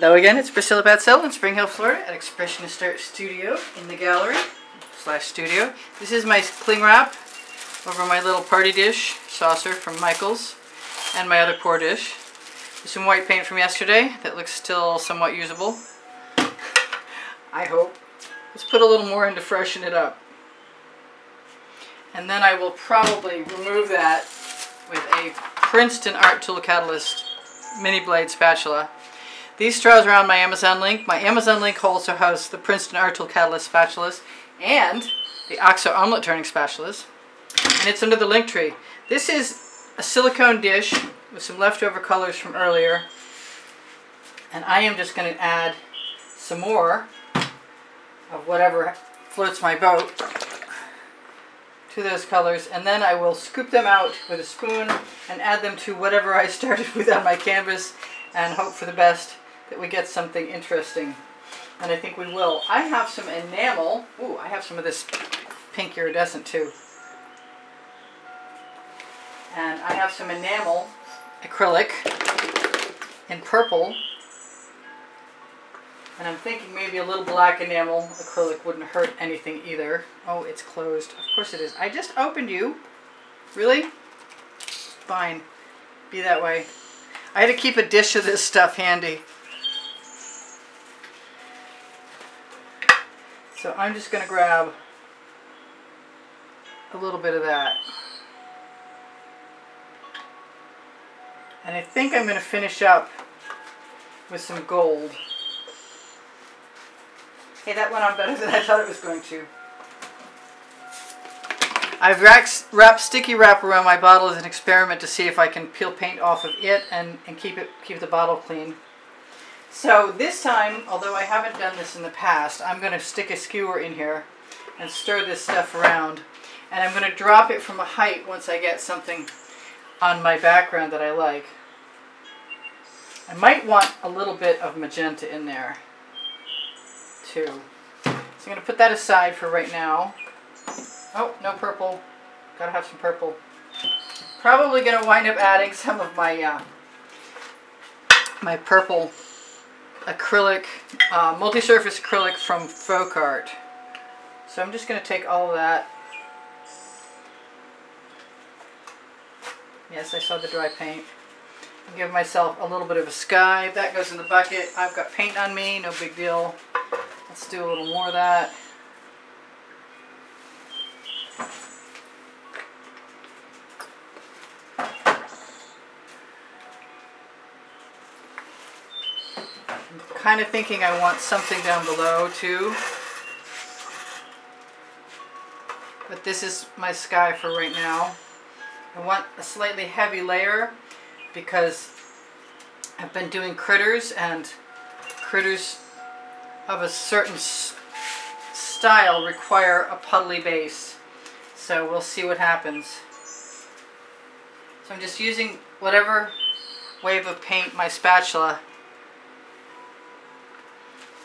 Hello again, it's Priscilla Batzell in Spring Hill, Florida at Expressionist Art Studio in the gallery / studio. This is my cling wrap over my little party dish saucer from Michael's and my other pour dish. There's some white paint from yesterday that looks still somewhat usable, I hope. Let's put a little more in to freshen it up. And then I will probably remove that with a Princeton Art Tool Catalyst mini blade spatula. These straws are on my Amazon link. My Amazon link also has the Princeton Art Tool Catalyst spatulas and the OXO omelet turning spatulas. And it's under the link tree. This is a silicone dish with some leftover colors from earlier. And I am just going to add some more of whatever floats my boat to those colors, and then I will scoop them out with a spoon and add them to whatever I started with on my canvas and hope for the best that we get something interesting. And I think we will. I have some enamel. Ooh, I have some of this pink iridescent too. And I have some enamel acrylic in purple. And I'm thinking maybe a little black enamel acrylic wouldn't hurt anything either. Oh, it's closed. Of course it is. I just opened you. Really? Fine. Be that way. I had to keep a dish of this stuff handy. So I'm just going to grab a little bit of that. And I think I'm going to finish up with some gold. Hey, that went on better than I thought it was going to. I've wrapped sticky wrap around my bottle as an experiment to see if I can peel paint off of it and keep the bottle clean. So this time, although I haven't done this in the past, I'm going to stick a skewer in here and stir this stuff around. And I'm going to drop it from a height once I get something on my background that I like. I might want a little bit of magenta in there too. So I'm going to put that aside for right now. Oh, no purple. Gotta have some purple. Probably going to wind up adding some of my my purple acrylic, multi-surface acrylic from Floetrol. So I'm just going to take all of that. Yes, I saw the dry paint. And give myself a little bit of a sky. That goes in the bucket. I've got paint on me, no big deal. Let's do a little more of that. I'm kind of thinking I want something down below too. But this is my sky for right now. I want a slightly heavy layer because I've been doing critters, and critters of a certain style require a puddly base. So we'll see what happens. So I'm just using whatever wave of paint my spatula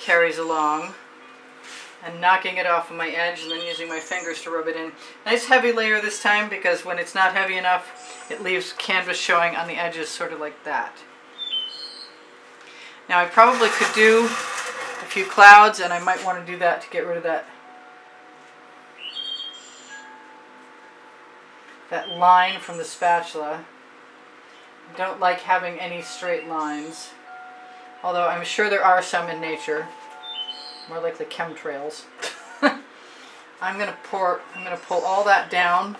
carries along and knocking it off of my edge and then using my fingers to rub it in. Nice heavy layer this time, because when it's not heavy enough it leaves canvas showing on the edges sort of like that. Now I probably could do a few clouds, and I might want to do that to get rid of that line from the spatula. I don't like having any straight lines, although I'm sure there are some in nature, more like the chemtrails. I'm going to pull all that down,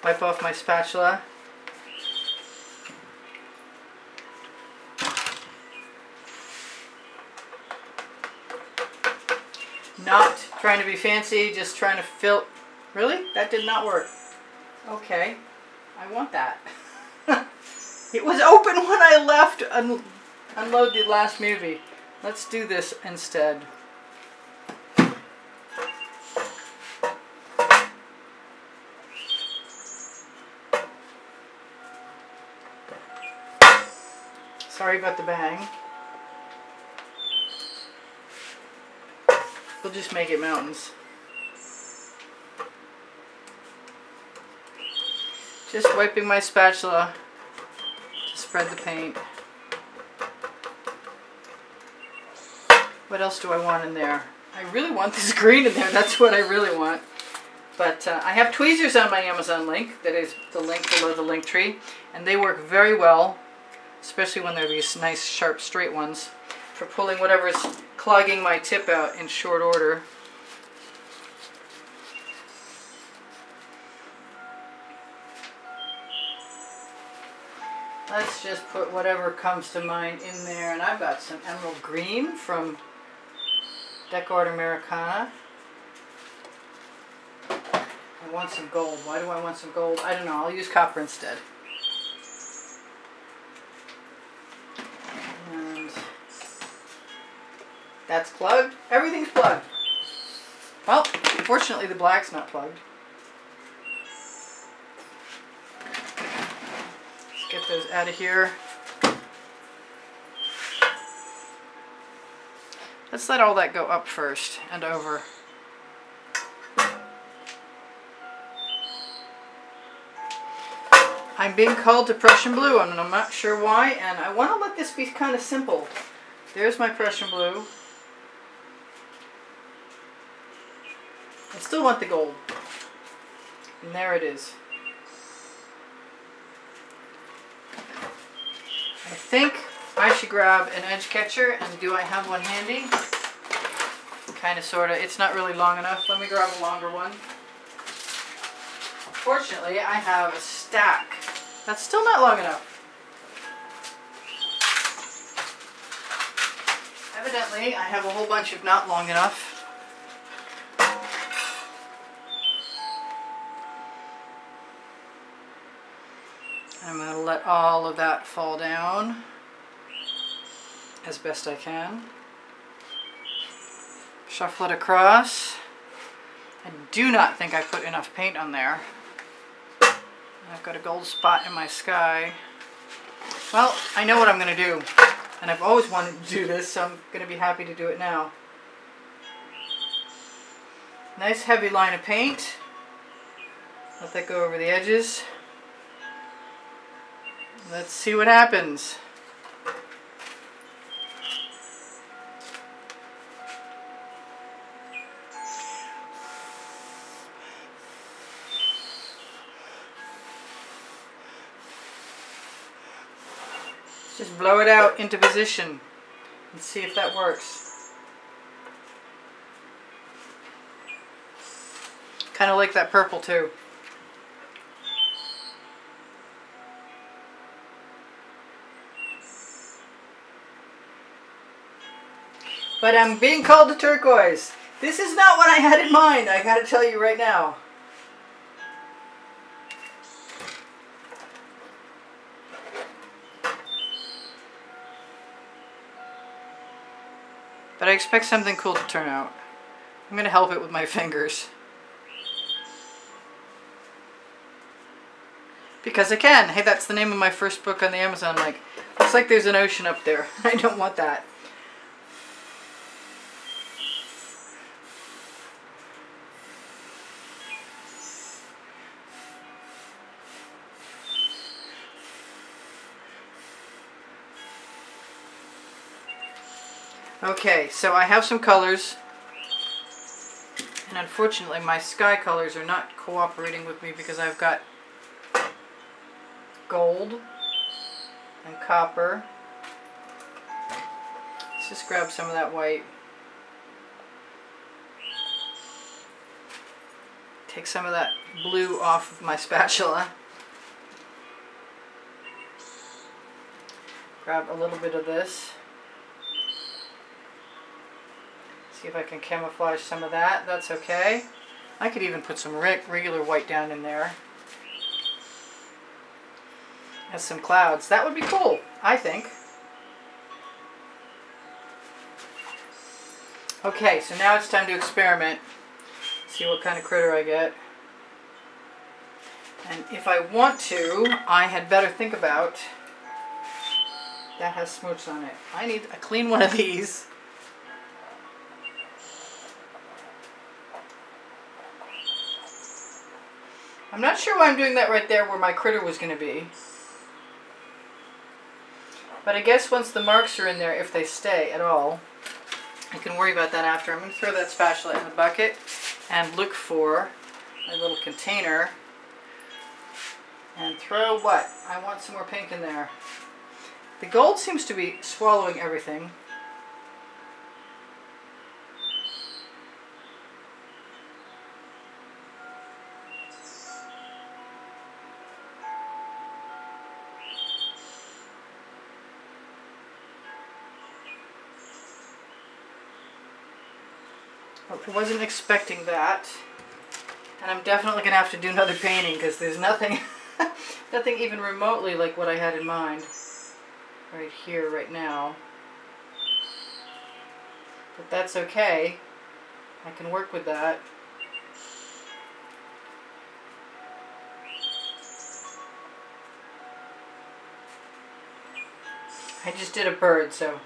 wipe off my spatula. Not trying to be fancy, just trying to fill. Really? That did not work. Okay, I want that. It was open when I left unload the last movie. Let's do this instead. Sorry about the bang. We'll just make it mountains. Just wiping my spatula to spread the paint. What else do I want in there? I really want this green in there. That's what I really want. But I have tweezers on my Amazon link. That is the link below the link tree. And they work very well, especially when they're these nice, sharp, straight ones, for pulling whatever's clogging my tip out in short order. Let's just put whatever comes to mind in there. And I've got some emerald green from Decor Americana. I want some gold. Why do I want some gold? I don't know. I'll use copper instead. And that's plugged. Everything's plugged. Well, fortunately the black's not plugged. Let's get those out of here. Let's let all that go up first and over. I'm being called to Prussian blue, and I'm not sure why, and I want to let this be kind of simple. There's my Prussian blue. I still want the gold. And there it is. I think I should grab an edge catcher, and do I have one handy? Kind of, sort of. It's not really long enough. Let me grab a longer one. Fortunately, I have a stack. That's still not long enough. Evidently, I have a whole bunch of not long enough. I'm going to let all of that fall down as best I can. Shuffle it across. I do not think I put enough paint on there. I've got a gold spot in my sky. Well, I know what I'm going to do. And I've always wanted to do this, so I'm going to be happy to do it now. Nice heavy line of paint. Let that go over the edges. Let's see what happens. Just blow it out into position and see if that works. Kind of like that purple too. But I'm being called to turquoise. This is not what I had in mind, I gotta tell you right now. But I expect something cool to turn out. I'm going to help it with my fingers. Because I can. Hey, that's the name of my first book on the Amazon. Like, looks like there's an ocean up there. I don't want that. Okay, so I have some colors, and unfortunately my sky colors are not cooperating with me because I've got gold and copper. Let's just grab some of that white. Take some of that blue off of my spatula. Grab a little bit of this. See if I can camouflage some of that. That's okay. I could even put some regular white down in there. As some clouds. That would be cool, I think. Okay, so now it's time to experiment. See what kind of critter I get. And if I want to, I had better think about... That has smooch on it. I need a clean one of these. I'm not sure why I'm doing that right there where my critter was going to be. But I guess once the marks are in there, if they stay at all, I can worry about that after. I'm going to throw that spatula in the bucket and look for my little container and throw what? I want some more pink in there. The gold seems to be swallowing everything. Well, I wasn't expecting that. And I'm definitely going to have to do another painting because there's nothing, nothing even remotely like what I had in mind right here, right now. But that's okay. I can work with that. I just did a bird, so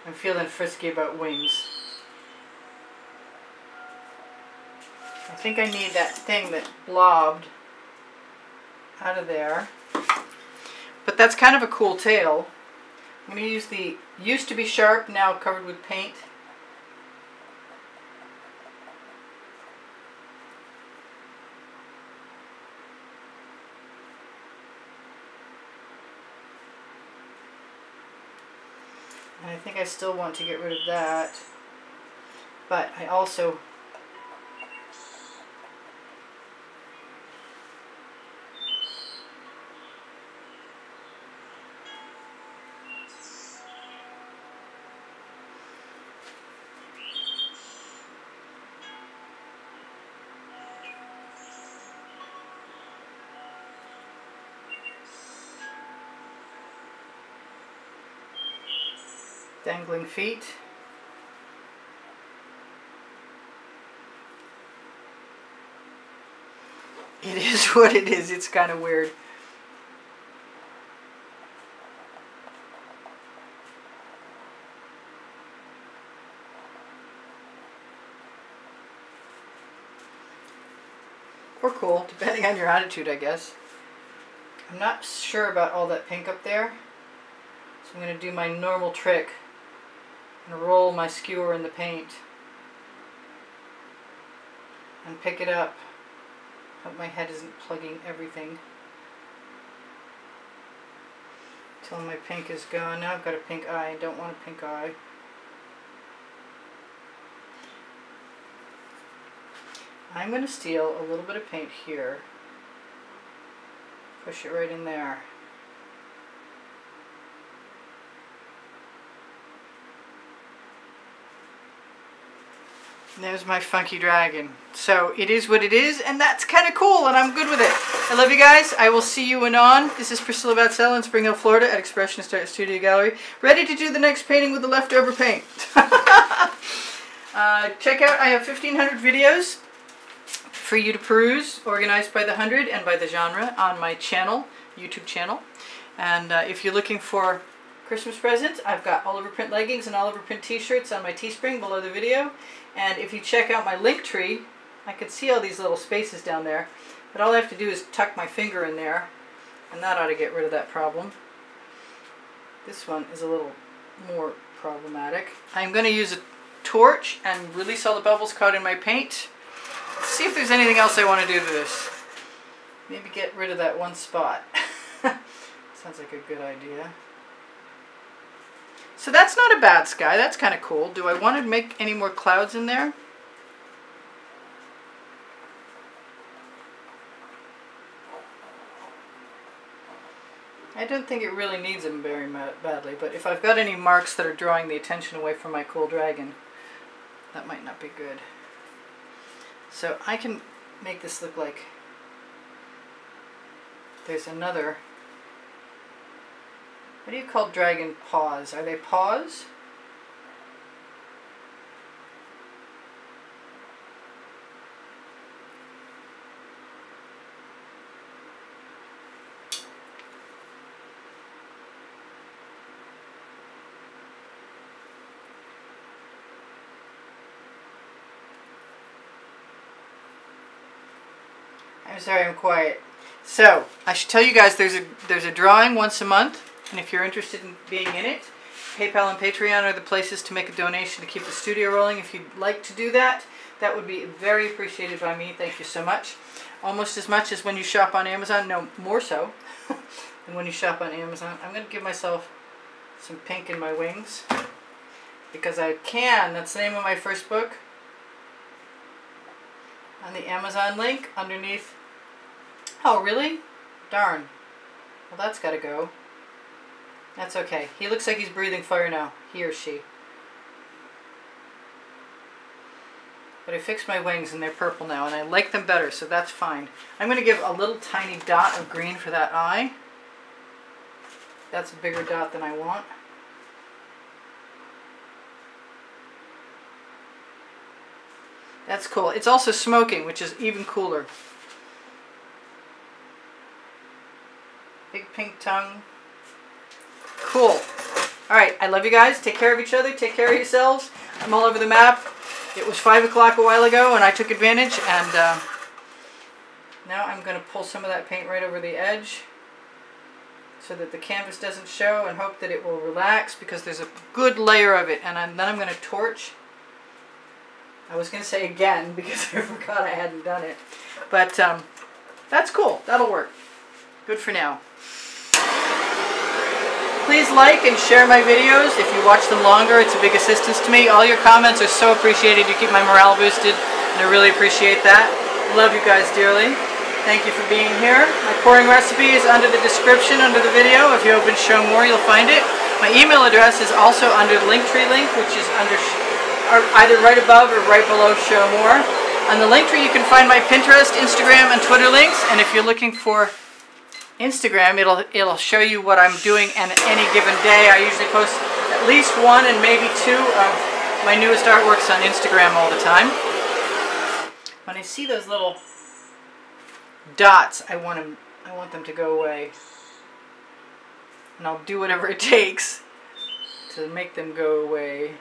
I'm feeling frisky about wings. I think I need that thing that blobbed out of there. But that's kind of a cool tail. I'm going to use the used to be sharp, now covered with paint. And I think I still want to get rid of that. But I also dangling feet. It is what it is. It's kind of weird. Or cool, depending on your attitude, I guess. I'm not sure about all that pink up there. So I'm going to do my normal trick and roll my skewer in the paint and pick it up. Hope my head isn't plugging everything. Until my pink is gone. Now I've got a pink eye. I don't want a pink eye. I'm going to steal a little bit of paint here. Push it right in there. There's my funky dragon. So it is what it is, and that's kind of cool, and I'm good with it. I love you guys. I will see you anon. This is Priscilla Batzell in Spring Hill, Florida at Expressionist Art Studio Gallery. Ready to do the next painting with the leftover paint. Check out, I have 1,500 videos for you to peruse, organized by the 100 and by the genre on my channel, YouTube channel. And if you're looking for Christmas presents, I've got all over print leggings and all over print t-shirts on my Teespring below the video. And if you check out my link tree, I could see all these little spaces down there. But all I have to do is tuck my finger in there, and that ought to get rid of that problem. This one is a little more problematic. I'm going to use a torch and release all the bubbles caught in my paint. Let's see if there's anything else I want to do to this. Maybe get rid of that one spot. Sounds like a good idea. So that's not a bad sky. That's kind of cool. Do I want to make any more clouds in there? I don't think it really needs them very badly, but if I've got any marks that are drawing the attention away from my cool dragon, that might not be good. So I can make this look like there's another. What do you call dragon paws? Are they paws? I'm sorry, I'm quiet. So I should tell you guys there's a drawing once a month. And if you're interested in being in it, PayPal and Patreon are the places to make a donation to keep the studio rolling. If you'd like to do that, that would be very appreciated by me. Thank you so much. Almost as much as when you shop on Amazon. No, more so than when you shop on Amazon. I'm going to give myself some pink in my wings because I can. That's the name of my first book. On the Amazon link underneath. Oh, really? Darn. Well, that's got to go. That's okay. He looks like he's breathing fire now. He or she. But I fixed my wings and they're purple now and I like them better, so that's fine. I'm going to give a little tiny dot of green for that eye. That's a bigger dot than I want. That's cool. It's also smoking, which is even cooler. Big pink tongue. Cool. Alright, I love you guys. Take care of each other. Take care of yourselves. I'm all over the map. It was 5 o'clock a while ago and I took advantage, and now I'm going to pull some of that paint right over the edge so that the canvas doesn't show, and hope that it will relax because there's a good layer of it. And then I'm going to torch. I was going to say again because I forgot I hadn't done it. But that's cool. That'll work. Good for now. Please like and share my videos. If you watch them longer, it's a big assistance to me. All your comments are so appreciated. You keep my morale boosted, and I really appreciate that. Love you guys dearly. Thank you for being here. My pouring recipe is under the description under the video. If you open Show More, you'll find it. My email address is also under the Linktree link, which is under either right above or right below Show More. On the Linktree, you can find my Pinterest, Instagram, and Twitter links. And if you're looking for Instagram, it'll show you what I'm doing on any given day. I usually post at least 1 and maybe 2 of my newest artworks on Instagram all the time. When I see those little dots, I want them to go away, and I'll do whatever it takes to make them go away,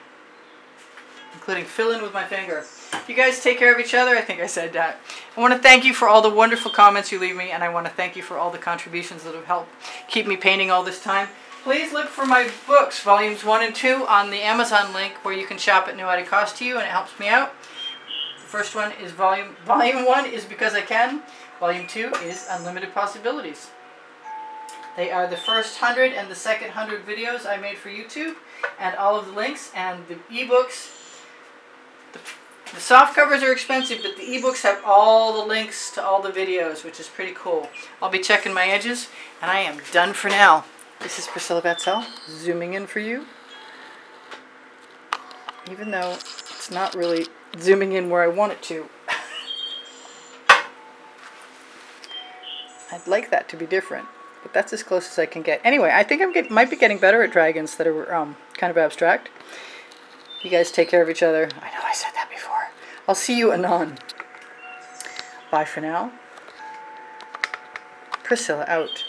including fill in with my finger. You guys take care of each other. I think I said that. I want to thank you for all the wonderful comments you leave me, and I want to thank you for all the contributions that have helped keep me painting all this time. Please look for my books, volumes 1 and 2, on the Amazon link where you can shop at no added cost to you, and it helps me out. The first one is volume 1 is Because I Can. Volume 2 is Unlimited Possibilities. They are the first 100 and the second 100 videos I made for YouTube, and all of the links and the ebooks. The soft covers are expensive, but the ebooks have all the links to all the videos, which is pretty cool. I'll be checking my edges, and I am done for now. This is Priscilla Batzell, zooming in for you. Even though it's not really zooming in where I want it to. I'd like that to be different, but that's as close as I can get. Anyway, I think I might be getting better at dragons that are kind of abstract. You guys take care of each other. I know I said that before. I'll see you anon. Bye for now. Priscilla out.